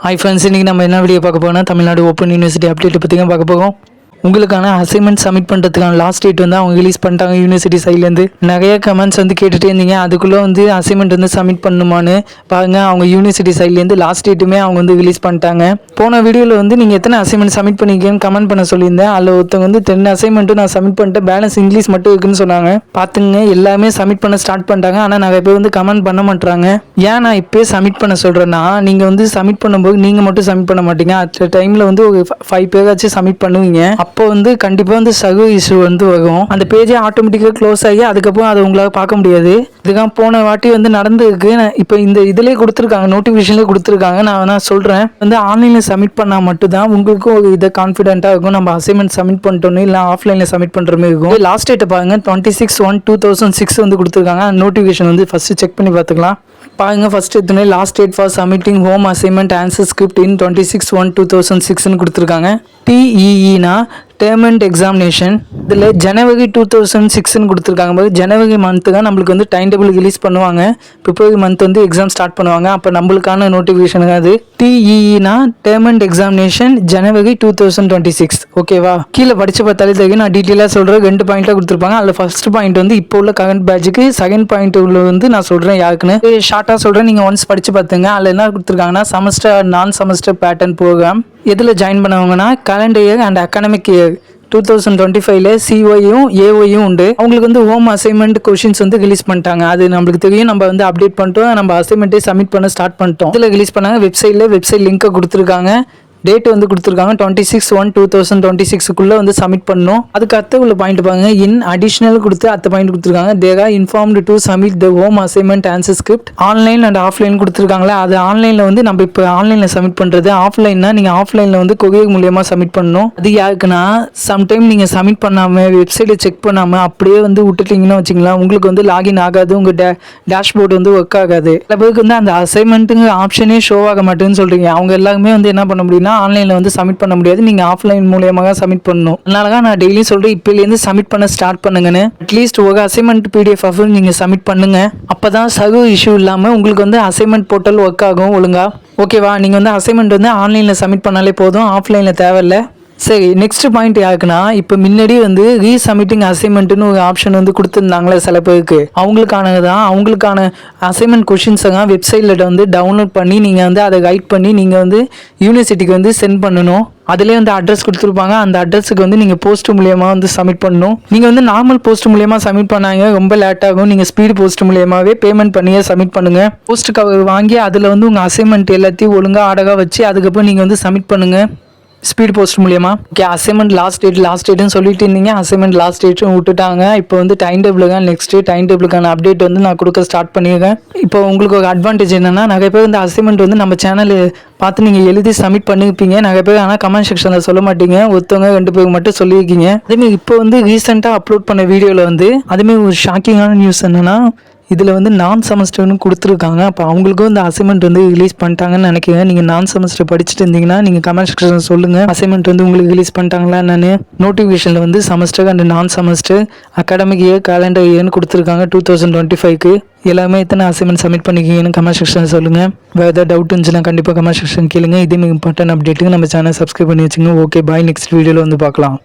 Hi friends, இன்றைக்கி நம்ம என்ன வீடியோ பார்க்க போனால் தமிழ்நாடு ஓப்பன் யூனிவர்சிட்டி அப்டேட் பற்றி தான் பார்க்க போகிறோம். உங்களுக்கான அசைன்மெண்ட் சப்மிட் பண்ணுறதுக்கான லாஸ்ட் டேட் வந்து அவங்க ரிலீஸ் பண்ணிட்டாங்க யூனிவர்சிட்டி சைட்லேருந்து. நிறைய கமெண்ட்ஸ் வந்து கேட்டுகிட்டே இருந்தீங்க, அதுக்குள்ளே வந்து அசைன்மெண்ட் வந்து சப்மிட் பண்ணுமான்னு பாருங்கள். அவங்க யூனிவர்சிட்டி சைட்லேருந்து லாஸ்ட் டேட்டுமே அவங்க வந்து ரிலீஸ் பண்ணிட்டாங்க. போன வீடியோவில் வந்து நீங்கள் எத்தனை அசைன்மெண்ட் சப்மிட் பண்ணிக்கன்னு கமெண்ட் பண்ண சொல்லியிருந்தேன். அதில் ஒருத்தவங்க வந்து 10 அசைன்மெண்ட்டும் நான் சப்மிட் பண்ணிட்டேன், பேலன்ஸ் இங்கிலீஷ் மட்டும் இருக்குன்னு சொன்னாங்க. பார்த்துங்க, எல்லாமே சப்மிட் பண்ண ஸ்டார்ட் பண்ணிட்டாங்க. ஆனால் நிறைய பேர் வந்து கமெண்ட் பண்ண மாட்டாங்க. ஏன் நான் இப்போயே சப்மிட் பண்ண சொல்கிறேன்னா, நீங்கள் வந்து சப்மிட் பண்ணும்போது நீங்கள் மட்டும் சப்மிட் பண்ண மாட்டீங்க, அட் டைமில் வந்து ஒரு 5 பேராச்சும் சப்மிட் பண்ணுவீங்க. அப்போ வந்து கண்டிப்பாக வந்து சர்வர் இஷ்யூ வந்து வரும். அந்த பேஜே ஆட்டோமேட்டிக்காக க்ளோஸ் ஆகி அதுக்கப்புறம் அதை உங்களால் பார்க்க முடியாது. இதுதான் போன வாட்டி வந்து நடந்துருக்கு. இப்போ இந்த இதிலே கொடுத்துருக்காங்க, நோட்டிஃபிகேஷன்லேயே கொடுத்துருக்காங்க. நான் சொல்கிறேன், வந்து ஆன்லைனில் சப்மிட் பண்ணால் மட்டும்தான் உங்களுக்கும் ஒரு இதை கான்ஃபிடென்ட்டாக இருக்கும். நம்ம அசைன்மெண்ட் சப்மிட் பண்ணிட்டோன்னு இல்லை ஆஃப்லைனில் சப்மிட் பண்ணுற மாதிரி இருக்கும். லாஸ்ட் டேட்டை பாருங்க, 26/1/2006 வந்து கொடுத்துருக்காங்க. நோட்டிஃபிகேஷன் வந்து ஃபஸ்ட்டு செக் பண்ணி பார்த்துக்கலாம். பாருங்க, ஃபர்ஸ்ட் எடுத்துனே last date for submitting home assignment answer script in 26/1/2006 கொடுத்துருக்காங்க. TEEனா டேர்ம் அண்ட் எக்ஸாமினேஷன். இதில் ஜனவரி 2006 கொடுத்துருக்காங்க. ஜனவரி மந்த்து தான் நம்மளுக்கு வந்து டைம் டேபிள் ரிலீஸ் பண்ணுவாங்க. பிப்ரவரி மந்த் வந்து எக்ஸாம் ஸ்டார்ட் பண்ணுவாங்க. அப்போ நம்மளுக்கான நோட்டிஃபிகேஷன் அது. TEEனா டேர்ம் அண்ட் எக்ஸாமினேஷன் ஜனவரி 2026. ஓகேவா? கீழே படித்து பார்த்தாலே தெரியும். நான் டீட்டெயிலாக சொல்கிறேன். 2 பாயிண்ட்டாக கொடுத்துருப்பாங்க. அதில் ஃபர்ஸ்ட் பாயிண்ட் வந்து இப்போ உள்ள கரண்ட் பேட்சுக்கு, செகண்ட் பாயிண்ட் உள்ள வந்து நான் சொல்கிறேன் யாருக்குன்னு. ஷார்ட்டாக சொல்கிறேன், நீங்கள் ஒன்ஸ் படித்து பார்த்துங்க. அதில் என்ன கொடுத்துருக்காங்கன்னா, semester non semester pattern programme எதில் ஜாயின் பண்ணவங்கன்னா calendar year and academic year 2025ல COயும் AOயும் உண்டு. அவங்களுக்கு வந்து ஹோம் அசைன்மெண்ட் கொஷின்ஸ் வந்து ரிலீஸ் பண்ணிட்டாங்க. அது நம்மளுக்கு தெரியும். நம்ம வந்து அப்டேட் பண்ணிட்டோம், நம்ம அசைன்மெண்ட்டே சப்மிட் பண்ண ஸ்டார்ட் பண்ணிட்டோம். இதில் ரிலீஸ் பண்ணாங்க. வெப்சைட் லிங்க்கை கொடுத்துருக்காங்க. டேட் வந்து கொடுத்துருக்காங்க 26/1/2026 வந்து சப்மிட் பண்ணணும். அதுக்கு அடுத்த உள்ள பாயிண்ட் பாருங்க, இன் அடிஷனல் கொடுத்து அடுத்த பாயிண்ட் கொடுத்துருக்காங்க. They are informed to submit the home assignment answer script online and offline கொடுத்துருக்காங்களா. அது ஆன்லைனில் வந்து நம்ம இப்போ ஆன்லைனில் சப்மிட் பண்ணுறது. ஆஃப்லைன்னா நீங்கள் ஆஃப்லைனில் வந்து கொரியர் மூலியமாக சப்மிட் பண்ணணும். அது யாருக்குன்னா, சம்டைம் நீங்கள் சப்மிட் பண்ணாமல் வெப்சைட்டை செக் பண்ணாமல் அப்படியே வந்து விட்டுட்டீங்கன்னு வச்சிங்களா, உங்களுக்கு வந்து லாகின் ஆகாது, உங்கள் டேஷ்போர்டு வந்து ஒர்க் ஆகாது. சில பேருக்கு வந்து அந்த அசைன்மெண்ட்டுங்க ஆப்ஷனே ஷோ ஆக மாட்டேன்னு சொல்கிறீங்க. அவங்க எல்லாருமே வந்து என்ன பண்ண முடியும்னா, ஆன்லைனில் வந்து சப்மிட் பண்ண முடியாது, நீங்கள் ஆஃப்லைன் மூலியமாக சப்மிட் பண்ணணும். அதனால தான் நான் டெய்லியும் சொல்கிறேன், இப்போலேருந்து சப்மிட் பண்ண ஸ்டார்ட் பண்ணுங்கன்னு. அட்லீஸ்ட் ஒரு அசைன்மெண்ட் PDF நீங்கள் சப்மிட் பண்ணுங்க. அப்போ தான் சர்வர் இஷ்யூ இல்லாமல் உங்களுக்கு வந்து அசைன்மெண்ட் போர்ட்டல் ஒர்க் ஆகும் ஒழுங்கா. ஓகேவா? நீங்கள் வந்து அசைன்மெண்ட் வந்து ஆன்லைனில் சப்மிட் பண்ணாலே போதும், ஆஃப்லைனில் தேவையில்லை. சரி, நெக்ஸ்ட் பாயிண்ட் யாருக்குன்னா, இப்போ முன்னாடி வந்து ரீசப்மிட்டிங் அசைன்மெண்ட்னு ஒரு ஆப்ஷன் வந்து கொடுத்துருந்தாங்களே சில பேருக்கு, அவங்களுக்கான அசைன்மெண்ட் கொஷின்ஸை தான் வெப்சைட்டில் வந்து டவுன்லோட் பண்ணி நீங்கள் வந்து அதை கைட் பண்ணி நீங்கள் வந்து யூனிவர்சிட்டிக்கு வந்து சென்ட் பண்ணணும். அதிலே வந்து அட்ரஸ் கொடுத்துருப்பாங்க. அந்த அட்ரஸுக்கு வந்து நீங்கள் போஸ்ட் மூலியமாக வந்து சப்மிட் பண்ணணும். நீங்கள் வந்து நார்மல் போஸ்ட் மூலியமாக சப்மிட் பண்ணாங்க ரொம்ப லேட் ஆகும். நீங்கள் ஸ்பீடு போஸ்ட் மூலியமாகவே பேமெண்ட் பண்ணியே சப்மிட் பண்ணுங்கள். போஸ்ட் கவர் வாங்கி அதில் வந்து உங்கள் அசைன்மெண்ட் எல்லாத்தையும் ஒழுங்காக அடகாக வச்சு அதுக்கப்புறம் நீங்கள் வந்து சப்மிட் பண்ணுங்கள் ஸ்பீட் போஸ்ட் மூலியமா. ஓகே, அசைன்மெண்ட் லாஸ்ட் டேட்னு சொல்லிட்டு இருந்தீங்க. அசைன்மெண்ட் லாஸ்ட் டேட்டும் விட்டுட்டாங்க. இப்போ வந்து டைம் டேபிளுக்கான நெக்ஸ்ட் டைம் டேபிளுக்கான அப்டேட் வந்து நான் கொடுக்க ஸ்டார்ட் பண்ணியிருக்கேன். இப்போ உங்களுக்கு ஒரு அட்வான்டேஜ் என்னன்னா, நிறைய பேர் இந்த அசைன்மெண்ட் வந்து நம்ம சேனல் பார்த்து நீங்கள் எழுதி சப்மிட் பண்ணியிருப்பீங்க. நிறைய பேர் ஆனால் கமெண்ட் செக்ஷனில் சொல்ல மாட்டீங்க. ஒருத்தவங்க 2 பேருக்கு மட்டும் சொல்லியிருக்கீங்க. அதேமாதிரி இப்போ வந்து ரீசெண்டாக அப்லோட் பண்ண வீடியோவில் வந்து அதேமாதிரி ஒரு ஷாக்கிங்கான நியூஸ் என்னன்னா, இதில் வந்து நான் செமஸ்டர்னு கொடுத்துருக்காங்க. அப்போ அவங்களுக்கும் இந்த அசைன்மெண்ட் வந்து ரிலீஸ் பண்ணிட்டாங்கன்னு நினைக்கிறேன். நீங்கள் நான் செமஸ்டர் படிச்சுட்டு இருந்தீங்கன்னா நீங்கள் கமெண்ட் செக்ஷனில் சொல்லுங்கள், அசைன்மெண்ட் வந்து உங்களுக்கு ரிலீஸ் பண்ணிட்டாங்களா என்னன்னு. நோட்டிஃபிகேஷனில் வந்து செமஸ்டர் அண்ட் நான் செமஸ்டர் அகாடமிக் இயர் கேலண்டர் இயர்னு கொடுத்துருக்காங்க 2025க்கு. எல்லாமே எத்தனை அசைன்மெண்ட் சப்மிட் பண்ணிக்கிங்கன்னு கமெண்ட் செக்ஷனில் சொல்லுங்கள். வேறு ஏதாவது டவுட் இருந்துச்சுன்னா கண்டிப்பாக கமெண்ட் செக்ஷன் கேளுங்க. இதே இம்பார்ட்டன்ட் அப்டேட்டுக்கு நம்ம சேனல் சப்ஸ்கிரைப் பண்ணி வச்சுங்க. ஓகே, பாய். நெக்ஸ்ட் வீடியோவில் வந்து பார்க்கலாம்.